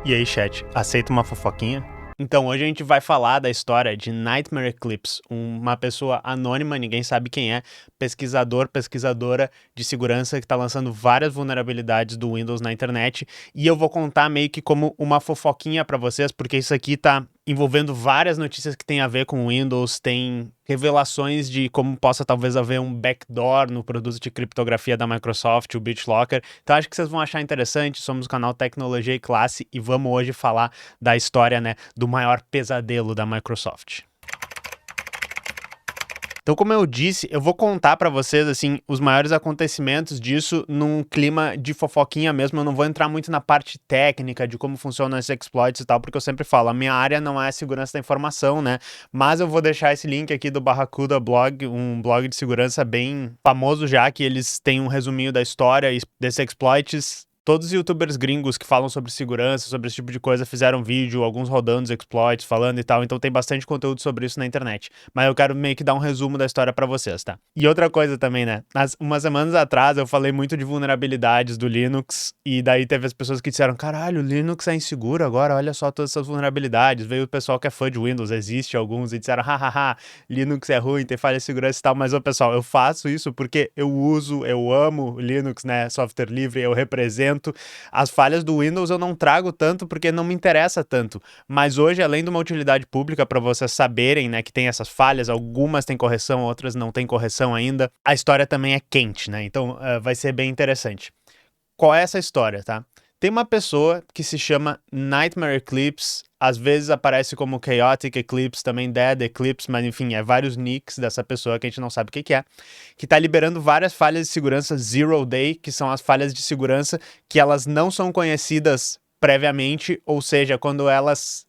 E aí, chat, aceita uma fofoquinha? Então, hoje a gente vai falar da história de Nightmare Eclipse, uma pessoa anônima, ninguém sabe quem é, pesquisadora de segurança que está lançando várias vulnerabilidades do Windows na internet, e eu vou contar meio que como uma fofoquinha para vocês, porque isso aqui tá envolvendo várias notícias que tem a ver com o Windows, tem revelações de como possa talvez haver um backdoor no produto de criptografia da Microsoft, o BitLocker. Então acho que vocês vão achar interessante, somos o canal Tecnologia e Classe e vamos hoje falar da história, né, do maior pesadelo da Microsoft. Então, como eu disse, eu vou contar pra vocês, assim, os maiores acontecimentos disso num clima de fofoquinha mesmo. Eu não vou entrar muito na parte técnica de como funcionam esses exploits e tal, porque eu sempre falo, a minha área não é segurança da informação, né? Mas eu vou deixar esse link aqui do Barracuda Blog, um blog de segurança bem famoso já, que eles têm um resuminho da história desses exploits. Todos os youtubers gringos que falam sobre segurança, sobre esse tipo de coisa, fizeram vídeo, alguns rodando os exploits, falando e tal, então tem bastante conteúdo sobre isso na internet. Mas eu quero meio que dar um resumo da história pra vocês, tá? E outra coisa também, né? Umas semanas atrás eu falei muito de vulnerabilidades do Linux, e daí teve as pessoas que disseram, caralho, o Linux é inseguro agora, olha só todas essas vulnerabilidades. Veio o pessoal que é fã de Windows, existe alguns, e disseram, hahaha, Linux é ruim, tem falha de segurança e tal, mas, ô pessoal, eu faço isso porque eu uso, eu amo Linux, né? Software livre, eu represento. As falhas do Windows eu não trago tanto porque não me interessa tanto, mas hoje, além de uma utilidade pública para vocês saberem, né, que tem essas falhas, algumas têm correção, outras não têm correção ainda, a história também é quente, né, então vai ser bem interessante. Qual é essa história, tá? Tem uma pessoa que se chama Nightmare Eclipse, às vezes aparece como Chaotic Eclipse, também Dead Eclipse, mas enfim, é vários nicks dessa pessoa que a gente não sabe o que é, que tá liberando várias falhas de segurança Zero Day, que são as falhas de segurança que elas não são conhecidas previamente, ou seja, quando elas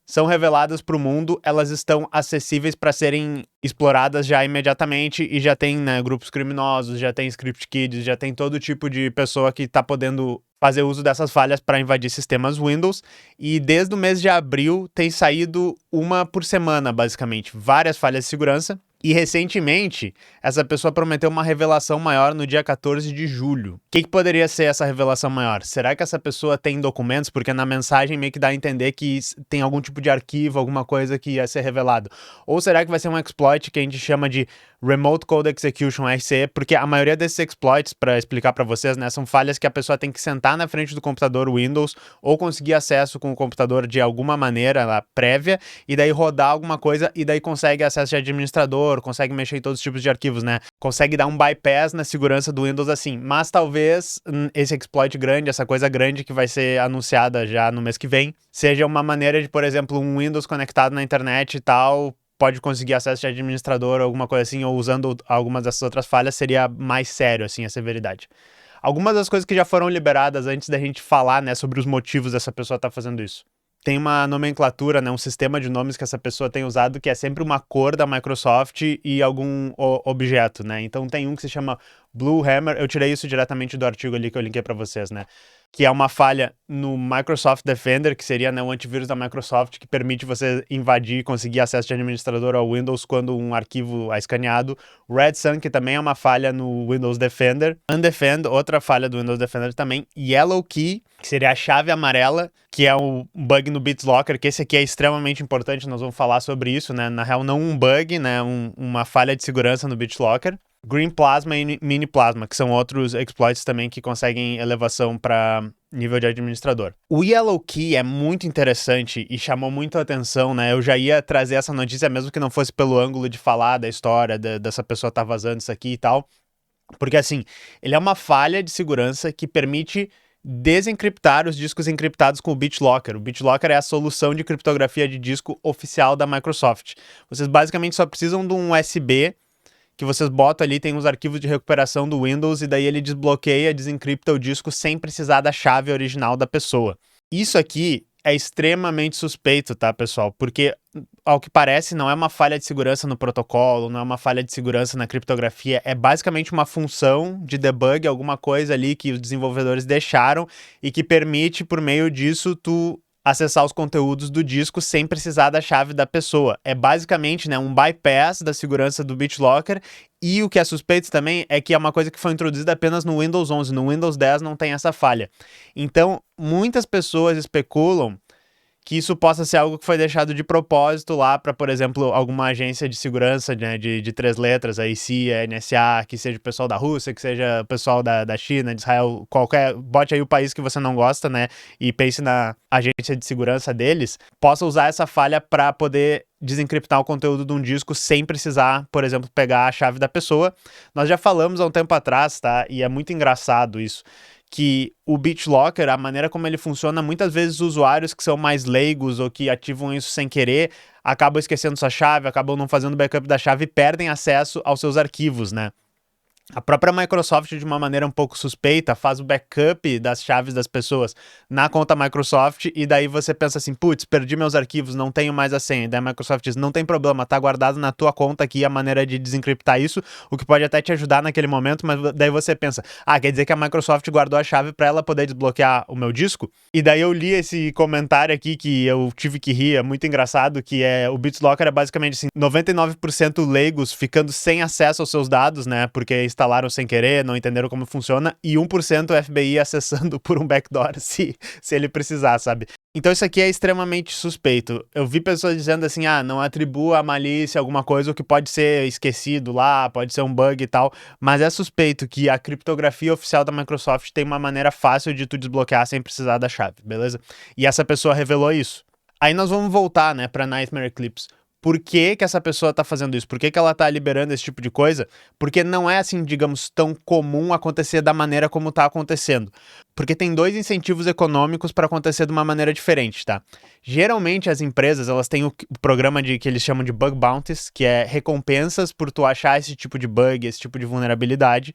são reveladas para o mundo, elas estão acessíveis para serem exploradas já imediatamente e já tem, né, grupos criminosos, já tem script kids, já tem todo tipo de pessoa que está podendo fazer uso dessas falhas para invadir sistemas Windows, e desde o mês de abril tem saído uma por semana, basicamente, várias falhas de segurança. E recentemente, essa pessoa prometeu uma revelação maior no dia 14 de julho. O que poderia ser essa revelação maior? Será que essa pessoa tem documentos? Porque na mensagem meio que dá a entender que tem algum tipo de arquivo, alguma coisa que ia ser revelado. Ou será que vai ser um exploit que a gente chama de Remote Code Execution, RCE? Porque a maioria desses exploits, para explicar para vocês, né, são falhas que a pessoa tem que sentar na frente do computador Windows ou conseguir acesso com o computador de alguma maneira lá, prévia, e daí rodar alguma coisa e daí consegue acesso de administrador, consegue mexer em todos os tipos de arquivos, né? Consegue dar um bypass na segurança do Windows assim. Mas talvez esse exploit grande, essa coisa grande que vai ser anunciada já no mês que vem, seja uma maneira de, por exemplo, um Windows conectado na internet e tal, pode conseguir acesso de administrador ou alguma coisa assim, ou usando algumas dessas outras falhas, seria mais sério, assim, a severidade. Algumas das coisas que já foram liberadas antes da gente falar, né, sobre os motivos dessa pessoa estar fazendo isso. Tem uma nomenclatura, né, um sistema de nomes que essa pessoa tem usado que é sempre uma cor da Microsoft e algum objeto, né? Então tem um que se chama Blue Hammer, eu tirei isso diretamente do artigo ali que eu linkei para vocês, né? Que é uma falha no Microsoft Defender, que seria, né, um antivírus da Microsoft que permite você invadir e conseguir acesso de administrador ao Windows quando um arquivo é escaneado. Red Sun, que também é uma falha no Windows Defender. Undefend, outra falha do Windows Defender também. Yellow Key, que seria a chave amarela, que é um bug no BitLocker, que esse aqui é extremamente importante, nós vamos falar sobre isso, né? Na real, não um bug, né? Uma falha de segurança no BitLocker. Green Plasma e Mini Plasma, que são outros exploits também que conseguem elevação para nível de administrador. O Yellow Key é muito interessante e chamou muito a atenção, né? Eu já ia trazer essa notícia mesmo que não fosse pelo ângulo de falar da história, dessa pessoa tá vazando isso aqui e tal. Porque assim, ele é uma falha de segurança que permite desencriptar os discos encriptados com o BitLocker. O BitLocker é a solução de criptografia de disco oficial da Microsoft. Vocês basicamente só precisam de um USB que vocês botam ali, tem uns arquivos de recuperação do Windows e daí ele desbloqueia, desencripta o disco sem precisar da chave original da pessoa. Isso aqui é extremamente suspeito, tá, pessoal? Porque, ao que parece, não é uma falha de segurança no protocolo, não é uma falha de segurança na criptografia, é basicamente uma função de debug, alguma coisa ali que os desenvolvedores deixaram e que permite, por meio disso, tu acessar os conteúdos do disco sem precisar da chave da pessoa. É basicamente, né, um bypass da segurança do BitLocker E o que é suspeito também é que é uma coisa que foi introduzida apenas no Windows 11, no Windows 10 não tem essa falha. Então, muitas pessoas especulam que isso possa ser algo que foi deixado de propósito lá para, por exemplo, alguma agência de segurança, né, de 3 letras, a CIA, a NSA, que seja o pessoal da Rússia, que seja o pessoal da China, de Israel, qualquer, bote aí o país que você não gosta, né, e pense na agência de segurança deles, possa usar essa falha para poder desencriptar o conteúdo de um disco sem precisar, por exemplo, pegar a chave da pessoa. Nós já falamos há um tempo atrás, tá, e é muito engraçado isso, que o BitLocker, a maneira como ele funciona, muitas vezes os usuários que são mais leigos ou que ativam isso sem querer, acabam esquecendo sua chave, acabam não fazendo backup da chave e perdem acesso aos seus arquivos, né? A própria Microsoft, de uma maneira um pouco suspeita, faz o backup das chaves das pessoas na conta Microsoft e daí você pensa assim, putz, perdi meus arquivos, não tenho mais a senha. E daí a Microsoft diz, não tem problema, tá guardado na tua conta aqui a maneira de desencriptar isso, o que pode até te ajudar naquele momento, mas daí você pensa, quer dizer que a Microsoft guardou a chave para ela poder desbloquear o meu disco? E daí eu li esse comentário aqui que eu tive que rir, é muito engraçado, que é o BitLocker é basicamente assim, 99% leigos ficando sem acesso aos seus dados, né, porque instalaram sem querer, não entenderam como funciona, e 1% FBI acessando por um backdoor se ele precisar, sabe? Então isso aqui é extremamente suspeito. Eu vi pessoas dizendo assim, não atribua a malícia alguma coisa, o que pode ser esquecido lá, pode ser um bug e tal, mas é suspeito que a criptografia oficial da Microsoft tem uma maneira fácil de tu desbloquear sem precisar da chave, beleza? E essa pessoa revelou isso. Aí nós vamos voltar, né, pra Nightmare Eclipse. Por que que essa pessoa tá fazendo isso? Por que que ela tá liberando esse tipo de coisa? Porque não é assim, digamos, tão comum acontecer da maneira como tá acontecendo. Porque tem 2 incentivos econômicos para acontecer de uma maneira diferente, tá? Geralmente as empresas, elas têm o programa que eles chamam de bug bounties, que é recompensas por tu achar esse tipo de bug, esse tipo de vulnerabilidade.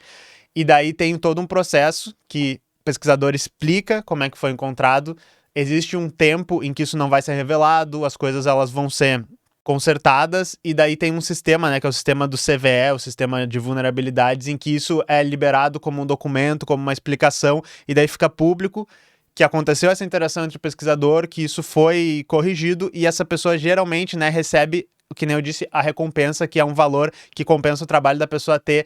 E daí tem todo um processo que o pesquisador explica como é que foi encontrado. Existe um tempo em que isso não vai ser revelado, as coisas elas vão ser consertadas, e daí tem um sistema, né, que é o sistema do CVE, o sistema de vulnerabilidades, em que isso é liberado como um documento, como uma explicação, e daí fica público que aconteceu essa interação entre o pesquisador, que isso foi corrigido, e essa pessoa geralmente, né, recebe, que nem eu disse, a recompensa, que é um valor que compensa o trabalho da pessoa ter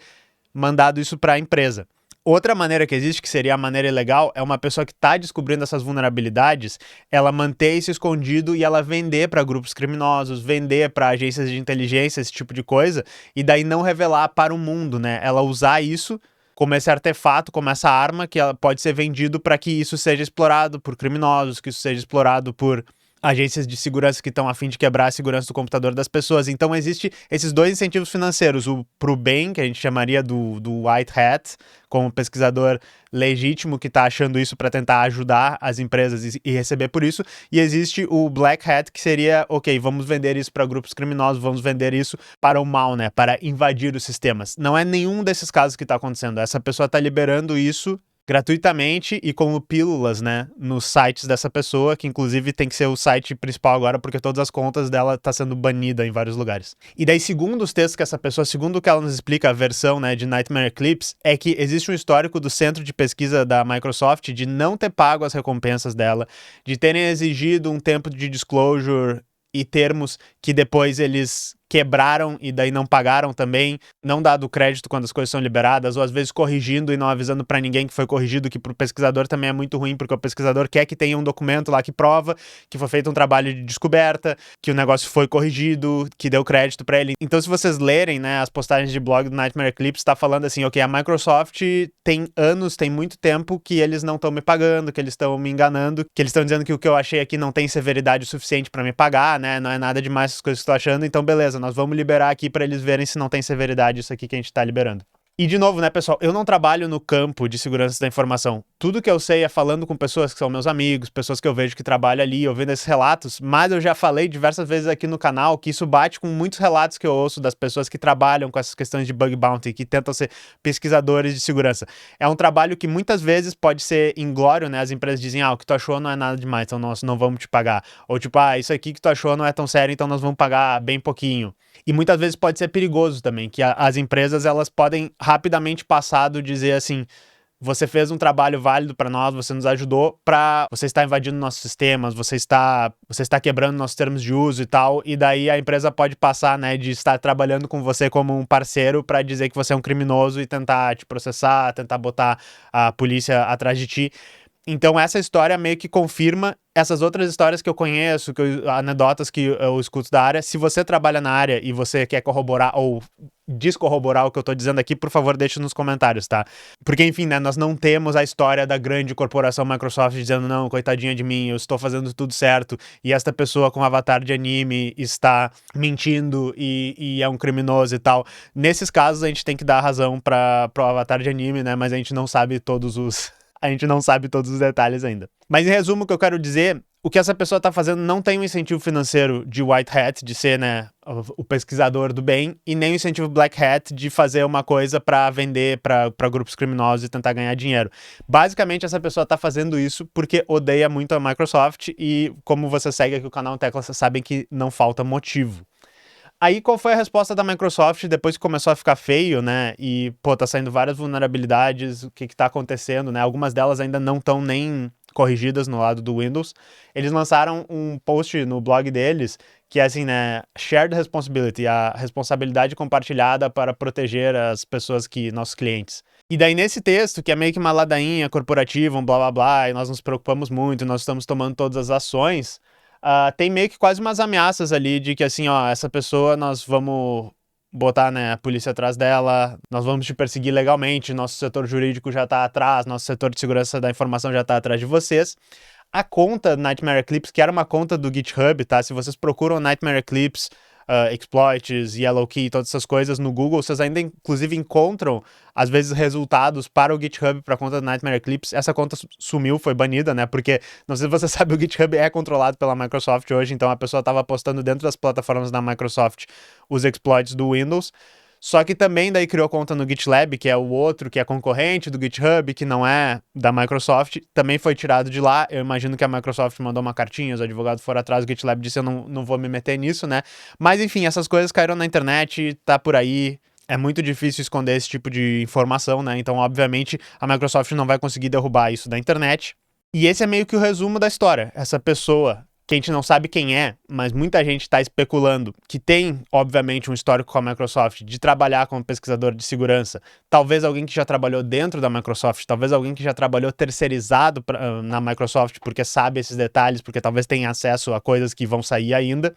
mandado isso para a empresa. Outra maneira que existe, que seria a maneira ilegal, é uma pessoa que está descobrindo essas vulnerabilidades, ela manter isso escondido e ela vender para grupos criminosos, vender para agências de inteligência, esse tipo de coisa, e daí não revelar para o mundo, né? Ela usar isso como esse artefato, como essa arma, que ela pode ser vendido para que isso seja explorado por criminosos, que isso seja explorado por agências de segurança que estão a fim de quebrar a segurança do computador das pessoas. Então, existe esses 2 incentivos financeiros, o pro bem, que a gente chamaria do white hat, como pesquisador legítimo que está achando isso para tentar ajudar as empresas e receber por isso, e existe o black hat, que seria, ok, vamos vender isso para grupos criminosos, vamos vender isso para o mal, né, para invadir os sistemas. Não é nenhum desses casos que está acontecendo, essa pessoa está liberando isso gratuitamente e como pílulas, né, nos sites dessa pessoa, que inclusive tem que ser o site principal agora, porque todas as contas dela tá sendo banida em vários lugares. E daí, segundo os textos que essa pessoa, segundo o que ela nos explica, a versão, né, de Nightmare Eclipse, é que existe um histórico do centro de pesquisa da Microsoft de não ter pago as recompensas dela, de terem exigido um tempo de disclosure e termos que depois eles quebraram e daí não pagaram também, não dado crédito quando as coisas são liberadas, ou às vezes corrigindo e não avisando para ninguém que foi corrigido, que pro pesquisador também é muito ruim, porque o pesquisador quer que tenha um documento lá que prova que foi feito um trabalho de descoberta, que o negócio foi corrigido, que deu crédito para ele. Então, se vocês lerem, né, as postagens de blog do Nightmare Eclipse, tá falando assim, ok, a Microsoft tem anos, tem muito tempo que eles não estão me pagando, que eles estão me enganando, que eles estão dizendo que o que eu achei aqui não tem severidade o suficiente para me pagar, né, não é nada demais essas coisas que eu tô achando, então beleza, nós vamos liberar aqui para eles verem se não tem severidade isso aqui que a gente tá liberando. E de novo, né, pessoal, eu não trabalho no campo de segurança da informação. Tudo que eu sei é falando com pessoas que são meus amigos, pessoas que eu vejo que trabalham ali, ouvindo esses relatos, mas eu já falei diversas vezes aqui no canal que isso bate com muitos relatos que eu ouço das pessoas que trabalham com essas questões de bug bounty, que tentam ser pesquisadores de segurança. É um trabalho que muitas vezes pode ser inglório, né, as empresas dizem, o que tu achou não é nada demais, então nós não vamos te pagar. Ou tipo, isso aqui que tu achou não é tão sério, então nós vamos pagar bem pouquinho. E muitas vezes pode ser perigoso também, que as empresas elas podem rapidamente passar do dizer assim, você fez um trabalho válido para nós, você nos ajudou você está invadindo nossos sistemas, você está quebrando nossos termos de uso e tal, e daí a empresa pode passar, né, de estar trabalhando com você como um parceiro para dizer que você é um criminoso e tentar te processar, tentar botar a polícia atrás de ti. Então essa história meio que confirma essas outras histórias que eu conheço, anedotas que eu escuto da área. Se você trabalha na área e você quer corroborar ou descorroborar o que eu tô dizendo aqui, por favor, deixe nos comentários, tá? Porque, enfim, né, nós não temos a história da grande corporação Microsoft dizendo, não, coitadinha de mim, eu estou fazendo tudo certo, e esta pessoa com avatar de anime está mentindo e é um criminoso e tal. Nesses casos, a gente tem que dar razão pro avatar de anime, né, mas a gente não sabe todos os detalhes ainda. Mas em resumo, o que eu quero dizer, o que essa pessoa tá fazendo não tem um incentivo financeiro de white hat, de ser, né, o pesquisador do bem, e nem um incentivo black hat de fazer uma coisa pra vender pra grupos criminosos e tentar ganhar dinheiro. Basicamente, essa pessoa tá fazendo isso porque odeia muito a Microsoft e, como você segue aqui o canal Teclas, vocês sabem que não falta motivo. Aí, qual foi a resposta da Microsoft depois que começou a ficar feio, né? E, pô, tá saindo várias vulnerabilidades, o que tá acontecendo, né? Algumas delas ainda não estão nem corrigidas no lado do Windows. Eles lançaram um post no blog deles que é assim, né? Shared Responsibility, a responsabilidade compartilhada para proteger as pessoas nossos clientes. E daí nesse texto, que é meio que uma ladainha corporativa, um blá blá blá, e nós nos preocupamos muito, nós estamos tomando todas as ações, tem meio que quase umas ameaças ali de que assim, ó, essa pessoa nós vamos botar, né, a polícia atrás dela, nós vamos te perseguir legalmente, nosso setor jurídico já tá atrás, nosso setor de segurança da informação já tá atrás de vocês. A conta Nightmare Eclipse, que era uma conta do GitHub, tá? Se vocês procuram Nightmare Eclipse, exploits, Yellow Key, todas essas coisas no Google, vocês ainda inclusive encontram, às vezes, resultados para o GitHub, para a conta do Nightmare Eclipse. Essa conta sumiu, foi banida, né? Porque, não sei se você sabe, o GitHub é controlado pela Microsoft hoje, então a pessoa estava postando dentro das plataformas da Microsoft os exploits do Windows. Só que também daí criou conta no GitLab, que é o outro, que é concorrente do GitHub, que não é da Microsoft, também foi tirado de lá. Eu imagino que a Microsoft mandou uma cartinha, os advogados foram atrás, o GitLab disse eu não vou me meter nisso, né? Mas enfim, essas coisas caíram na internet, tá por aí. É muito difícil esconder esse tipo de informação, né? Então, obviamente, a Microsoft não vai conseguir derrubar isso da internet. E esse é meio que o resumo da história. Essa pessoa, que a gente não sabe quem é, mas muita gente está especulando, que tem, obviamente, um histórico com a Microsoft de trabalhar como pesquisador de segurança, talvez alguém que já trabalhou dentro da Microsoft, talvez alguém que já trabalhou terceirizado na Microsoft, porque sabe esses detalhes, porque talvez tenha acesso a coisas que vão sair ainda.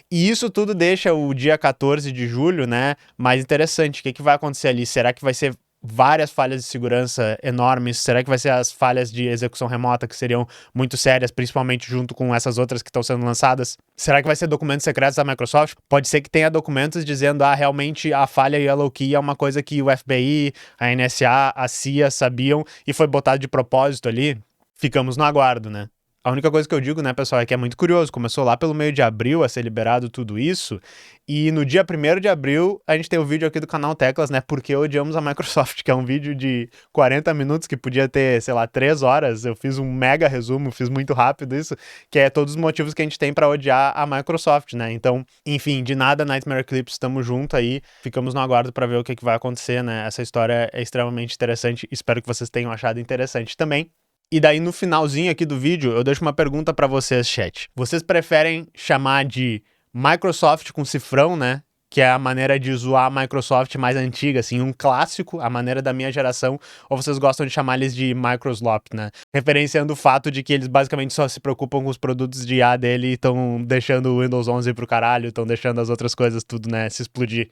E isso tudo deixa o dia 14 de julho, né, mais interessante. O que vai acontecer ali? Será que vai ser várias falhas de segurança enormes? Será que vai ser as falhas de execução remota que seriam muito sérias, principalmente junto com essas outras que estão sendo lançadas? Será que vai ser documentos secretos da Microsoft? Pode ser que tenha documentos dizendo, realmente a falha Yellow Key é uma coisa que o FBI, a NSA, a CIA sabiam e foi botado de propósito ali? Ficamos no aguardo, né? A única coisa que eu digo, né, pessoal, é que é muito curioso. Começou lá pelo meio de abril a ser liberado tudo isso, e no dia 1º de abril a gente tem o vídeo aqui do canal Teclas, né, porque odiamos a Microsoft, que é um vídeo de 40 minutos que podia ter, sei lá, 3 horas. Eu fiz um mega resumo, fiz muito rápido isso, que é todos os motivos que a gente tem pra odiar a Microsoft, né. Então, enfim, de nada, Nightmare Eclipse, estamos junto aí, ficamos no aguardo pra ver o que vai acontecer, né. Essa história é extremamente interessante, espero que vocês tenham achado interessante também. E daí no finalzinho aqui do vídeo eu deixo uma pergunta pra vocês, chat. Vocês preferem chamar de Microsoft com cifrão, né? Que é a maneira de zoar a Microsoft mais antiga, assim, um clássico, a maneira da minha geração, ou vocês gostam de chamar eles de Microslop, né? Referenciando o fato de que eles basicamente só se preocupam com os produtos de IA dele e estão deixando o Windows 11 pro caralho, estão deixando as outras coisas tudo, né, se explodir.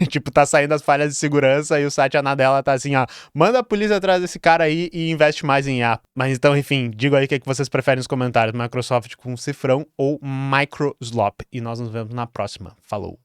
Tipo, tá saindo as falhas de segurança e o Satya Nadella tá assim, manda a polícia atrás desse cara aí e investe mais em IA. Mas então, enfim, digo aí o que vocês preferem nos comentários, Microsoft com cifrão ou Microslop. E nós nos vemos na próxima. Falou!